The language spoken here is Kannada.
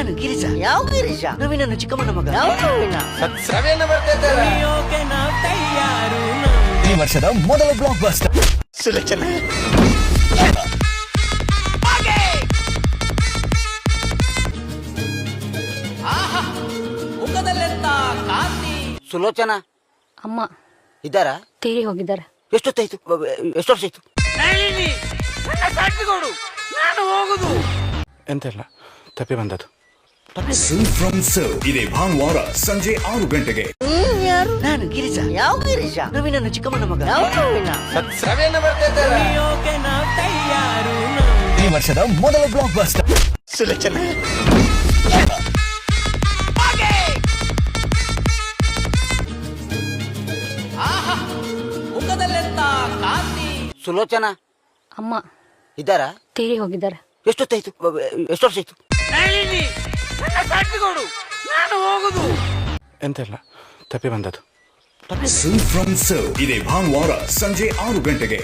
ನಾನು ಗಿರೀಶ. ಯಾವ ಗಿರೀಶ? ನವೀನ ಚಿಕ್ಕಮ್ಮನ ಮಗ. ಯಾವ ನವೀನ? ಈ ವರ್ಷದ ಮೊದಲ ಬ್ಲಾಕ್ ಬಸ್ಟರ್ ಸುಲೋಚನ. ಮುಖದಲ್ಲೆಂತ ಕಾಂತಿ. ಸುಲೋಚನ ಅಮ್ಮ ಇದ್ದಾರಾ? ತೀರಿ ಹೋಗಿದ್ದಾರೆ. ಎಷ್ಟೊತ್ತಾಯ್ತು? ಎಷ್ಟು ವರ್ಷ ಆಯ್ತು? ನಾನು ಹೋಗುದು. ಎಂತೆಲ್ಲ ತಪ್ಪಿ ಬಂದದ್ದು. ಫ್ರಮ್ ಸರ್ ಇದೇ ಭಾನುವಾರ ಸಂಜೆ 6 ಗಂಟೆಗೆ. ಯಾರು? ನಾನು ಗಿರೀಶ. ಯಾವ ಗಿರೀಶ? ನವೀನ ಚಿಕ್ಕಮ್ಮನ ಮಗ. ಯಾವ ನವೀನ? ಈ ವರ್ಷದ ಮೊದಲ ಬ್ಲಾಕ್ ಬಸ್ಟರ್ ಸುಲೋಚನ. ಮುಖದಲ್ಲೆಂತ ಕಾಂತಿ. ಸುಲೋಚನ ಅಮ್ಮ ಇದ್ದಾರಾ? ತೀರಿ ಹೋಗಿದ್ದಾರೆ. ಎಷ್ಟೊತ್ತಾಯ್ತು? ಎಷ್ಟು ವರ್ಷ ಆಯ್ತು? ನಾನು ಹೋಗುದು. ಎಂತೆಲ್ಲ ತಪ್ಪಿ ಬಂದದ್ದು. ಫ್ರಮ್ ಸರ್ ಇದೇ ಭಾನುವಾರ ಸಂಜೆ 6 ಗಂಟೆಗೆ.